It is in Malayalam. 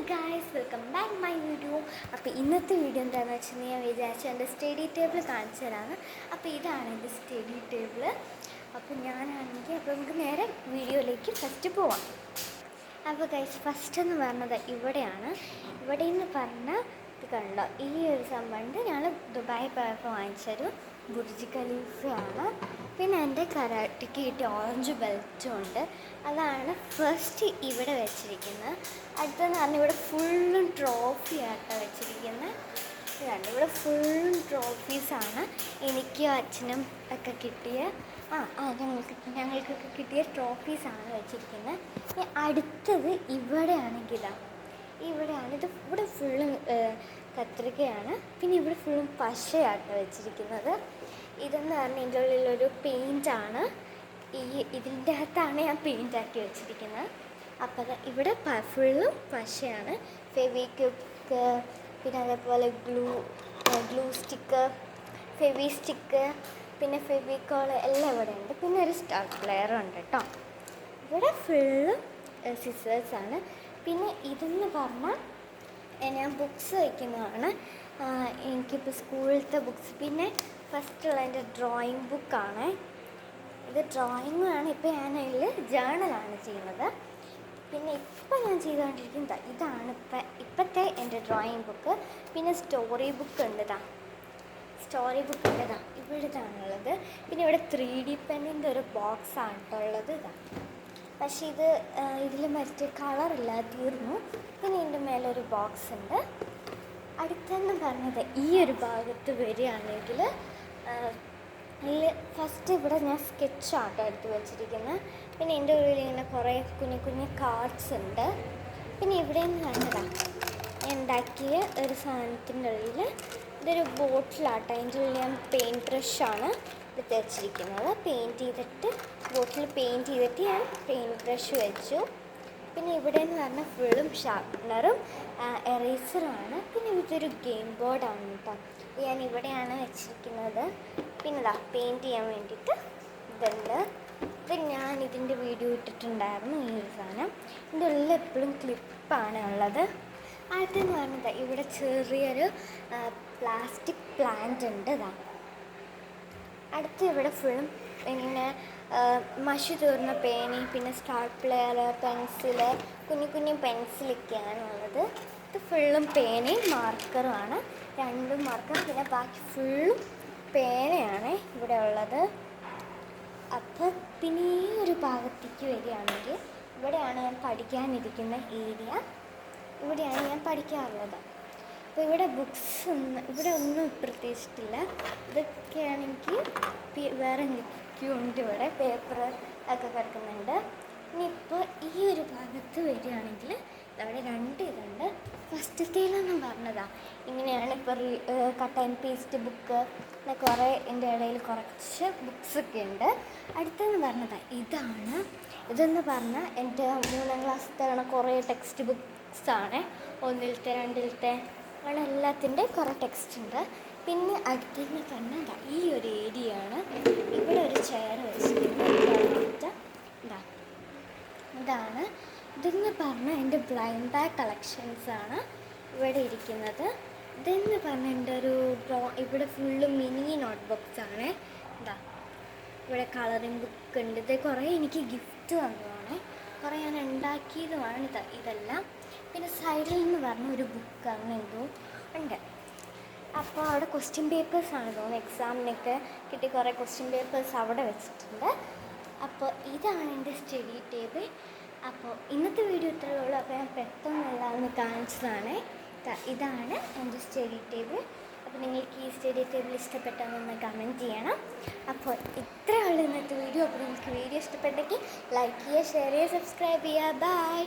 Guys, welcome back my video. അപ്പോൾ ഇന്നത്തെ വീഡിയോ എന്താണെന്ന് വെച്ചാൽ ഞാൻ വിചാരിച്ചു എൻ്റെ സ്റ്റഡി ടേബിൾ കാണിച്ചു തരാമെന്ന്. അപ്പോൾ ഇതാണ് എൻ്റെ സ്റ്റഡി ടേബിൾ. അപ്പോൾ ഞാനാണെങ്കിൽ അപ്പോൾ നമുക്ക് നേരെ വീഡിയോയിലേക്ക് ഫസ്റ്റ് പോവാം. അപ്പോൾ ഗൈസ്, ഫസ്റ്റ് എന്ന് പറഞ്ഞത് ഇവിടെയാണ്. ഇവിടെ നിന്ന് പറഞ്ഞാൽ ഇത് കണ്ടോ, ഈ ഒരു സംഭവമുണ്ട്. ഞാൻ ദുബായ് പോയപ്പോൾ വാങ്ങിച്ചൊരു ബുർജ് ഖലീഫയാണ്. പിന്നെ എൻ്റെ കരാട്ടയ്ക്ക് കിട്ടിയ ഓറഞ്ച് ബെൽറ്റും ഉണ്ട്. അതാണ് ഫസ്റ്റ് ഇവിടെ വെച്ചിരിക്കുന്നത്. അടുത്തെന്ന് പറഞ്ഞാൽ ഇവിടെ ഫുള്ളും ട്രോഫിയായിട്ടാണ് വെച്ചിരിക്കുന്നത്. ഇതാണ്, ഇവിടെ ഫുള്ളും ട്രോഫീസാണ്. എനിക്കും അച്ഛനും ഒക്കെ കിട്ടിയ ഞങ്ങൾക്കൊക്കെ കിട്ടിയ ട്രോഫീസാണ് വെച്ചിരിക്കുന്നത്. ഇനി അടുത്തത് ഇവിടെയാണെങ്കിലാണ്, ഇവിടെ ഫുള്ളും കത്രികയാണ്. പിന്നെ ഇവിടെ ഫുള്ളും പശയാട്ടോ വെച്ചിരിക്കുന്നത്. ഇതെന്ന് പറഞ്ഞാൽ ഇതിൻ്റെ ഉള്ളിലൊരു പെയിൻ്റാണ്. ഇതിൻ്റെ അകത്താണ് ഞാൻ പെയിൻ്റാക്കി വെച്ചിരിക്കുന്നത്. അപ്പോൾ ഇവിടെ ഫുള്ളും പശയാണ്. ഫെവിക്വിക്ക്, പിന്നെ അതേപോലെ ഗ്ലൂ സ്റ്റിക്ക്, ഫെവി സ്റ്റിക്ക്, പിന്നെ ഫെവിക്കോൾ എല്ലാം ഇവിടെ ഉണ്ട്. പിന്നെ ഒരു സ്റ്റാപ്ലെയർ ഉണ്ട് കേട്ടോ. ഇവിടെ ഫുള്ളും സിസേഴ്സാണ്. പിന്നെ ഇതെന്ന് പറഞ്ഞാൽ ഞാൻ ബുക്സ് വയ്ക്കുന്നതാണ്. എനിക്കിപ്പോൾ സ്കൂളിലത്തെ ബുക്സ്. പിന്നെ ഫസ്റ്റുള്ള എൻ്റെ ഡ്രോയിങ് ബുക്കാണ്. ഇത് ഡ്രോയിങ്ങാണ്. ഇപ്പോൾ ഞാൻ അതിൽ ജേണലാണ് ചെയ്യുന്നത്. പിന്നെ ഇപ്പം ഞാൻ ചെയ്തുകൊണ്ടിരിക്കുന്നത് ഇതാണ് ഇപ്പോഴത്തെ എൻ്റെ ഡ്രോയിങ് ബുക്ക്. പിന്നെ സ്റ്റോറി ബുക്ക് ഉണ്ട്. സ്റ്റോറി ബുക്ക് ഉണ്ട് ഇവിടുത്താണുള്ളത്. പിന്നെ ഇവിടെ 3D പെന്നിൻ്റെ ഒരു ബോക്സാണ് ഉള്ളത്. പക്ഷേ ഇതിൽ മറ്റേ കളറില്ല, തീർന്നു. പിന്നെ ഇതിൻ്റെ മേലൊരു ബോക്സ് ഉണ്ട്. അടുത്തെന്ന് പറഞ്ഞത് ഈ ഒരു ഭാഗത്ത് വരികയാണെങ്കിൽ ഫസ്റ്റ് ഇവിടെ ഞാൻ സ്കെച്ചാട്ടോ എടുത്ത് വെച്ചിരിക്കുന്നത്. പിന്നെ എൻ്റെ ഉള്ളിൽ ഇങ്ങനെ കുറേ കുഞ്ഞു കാർഡ്സ് ഉണ്ട്. പിന്നെ ഇവിടെ നിന്ന് കണ്ടതാണ് ഞാൻ ഉണ്ടാക്കിയ ഒരു സാധനത്തിൻ്റെ ഉള്ളിൽ ഇതൊരു ബോട്ടിലാട്ടോ. അതിൻ്റെ ഉള്ളിൽ ഞാൻ പെയിൻറ്റ് ബ്രഷാണ് എടുത്ത് വെച്ചിരിക്കുന്നത്. ബോട്ടിൽ പെയിൻറ്റ് ചെയ്തിട്ട് ഞാൻ പെയിൻറ്റ് ബ്രഷ് വെച്ചു. പിന്നെ ഇവിടെ എന്ന് പറഞ്ഞാൽ ഫുള്ളും ഷാർപ്നറും എറേസറുമാണ്. പിന്നെ ഇതൊരു ഗെയിം ബോർഡാണ് കേട്ടോ. ഞാൻ ഇവിടെയാണ് വെച്ചിരിക്കുന്നത്. പിന്നെ പെയിൻറ്റ് ചെയ്യാൻ വേണ്ടിയിട്ട് ഇതുണ്ട്. ഞാൻ ഇതിൻ്റെ വീഡിയോ ഇട്ടിട്ടുണ്ടായിരുന്നു. ഈ ഒരു സാധനം ഇതിൻ്റെ ഉള്ളിൽ എപ്പോഴും ക്ലിപ്പാണ് ഉള്ളത്. അടുത്തെന്ന് പറഞ്ഞത് ഇവിടെ ചെറിയൊരു പ്ലാസ്റ്റിക് പ്ലാന്റ് ഉണ്ട്. അടുത്ത് ഇവിടെ ഫുള്ളും പിന്നെ മഷി തീർന്ന പേനി, പിന്നെ സ്റ്റാപ്ലെയർ, പെൻസില്, കുഞ്ഞു പെൻസിലൊക്കെയാണ് ഉള്ളത്. ഇത് ഫുള്ളും പേനയും മാർക്കറുമാണ്, രണ്ടും മാർക്കർ. പിന്നെ ബാക്കി ഫുള്ളും പേനയാണ് ഇവിടെ ഉള്ളത്. അപ്പോൾ പിന്നെ ഈ ഒരു ഭാഗത്തേക്ക് വരികയാണെങ്കിൽ ഇവിടെയാണ് ഞാൻ പഠിക്കാനിരിക്കുന്ന ഏരിയ. ഇവിടെയാണ് ഞാൻ പഠിക്കാറുള്ളത്. അപ്പോൾ ഇവിടെ ഇവിടെ ഒന്നും പ്രത്യേകിച്ചിട്ടില്ല. ഇതൊക്കെയാണെങ്കിൽ വേറെ ഉണ്ട്. ഇവിടെ പേപ്പർ ഒക്കെ കിടക്കുന്നുണ്ട്. ഇനിയിപ്പോൾ ഈ ഒരു ഭാഗത്ത് വരികയാണെങ്കിൽ അവിടെ ഇതുണ്ട്. ഫസ്റ്റത്തേലെന്ന് പറഞ്ഞതാണ് ഇങ്ങനെയാണ്. ഇപ്പോൾ കട്ട് ആൻഡ് പേസ്റ്റ് ബുക്ക്, പിന്നെ കുറേ എൻ്റെ ഇടയിൽ കുറച്ച് ബുക്സൊക്കെ ഉണ്ട്. അടുത്തെന്ന് പറഞ്ഞതാണ് ഇതെന്ന് പറഞ്ഞാൽ എൻ്റെ 3ാം ക്ലാസ്സിലത്തെ കുറേ ടെക്സ്റ്റ് ബുക്സാണ്. 1ലത്തെ 2ലത്തെ അങ്ങനെ എല്ലാത്തിൻ്റെ കുറേ ടെക്സ്റ്റ് ഉണ്ട്. പിന്നെ അടുത്തെന്ന് പറഞ്ഞാൽ ഈ ഒരു ഏരിയയാണ്. ഇവിടെ ഒരു ചെയർ വെച്ചിട്ടുണ്ട്. ഇതെന്ന് പറഞ്ഞാൽ എൻ്റെ ബ്ലൈൻഡ് ബാഗ് കളക്ഷൻസാണ് ഇവിടെ ഇരിക്കുന്നത്. ഇതെന്ന് പറഞ്ഞാൽ എൻ്റെ ഇവിടെ ഫുള്ള് മിനി നോട്ട് ബുക്സാണ്. ഇവിടെ കളറിങ് ബുക്ക് ഉണ്ട്. ഇത് കുറേ എനിക്ക് ഗിഫ്റ്റ് തന്നതാണ്, കുറേ ഞാൻ ഉണ്ടാക്കിയതുമാണ് ഇതെല്ലാം. പിന്നെ സൈഡിൽ നിന്ന് പറഞ്ഞ ഒരു ബുക്ക് അങ്ങനെ എന്തോ ഉണ്ട്. അപ്പോൾ അവിടെ ക്വസ്റ്റ്യൻ പേപ്പേഴ്സാണ് തോന്നുന്നു, എക്സാമിനൊക്കെ കിട്ടി കുറേ ക്വസ്റ്റ്യൻ പേപ്പേഴ്സ് അവിടെ വെച്ചിട്ടുണ്ട്. അപ്പോൾ ഇതാണ് എൻ്റെ സ്റ്റഡി ടേബിൾ. അപ്പോൾ ഇന്നത്തെ വീഡിയോ ഇത്രയേ ഉള്ളൂ. അപ്പോൾ ഞാൻ പെട്ടെന്നെല്ലാം ഒന്ന് കാണിച്ചതാണ്. ഇതാണ് എൻ്റെ സ്റ്റഡി ടേബിൾ. അപ്പോൾ നിങ്ങൾക്ക് ഈ സ്റ്റഡി ടേബിൾ ഇഷ്ടപ്പെട്ടാൽ കമൻറ്റ് ചെയ്യണം. അപ്പോൾ ഇത്രയേ ഉള്ളൂ ഇന്നത്തെ വീഡിയോ. അപ്പോൾ നിങ്ങൾക്ക് വീഡിയോ ഇഷ്ടപ്പെട്ടെങ്കിൽ ലൈക്ക് ചെയ്യുക, ഷെയർ ചെയ്യുക, സബ്സ്ക്രൈബ് ചെയ്യുക. ബൈ.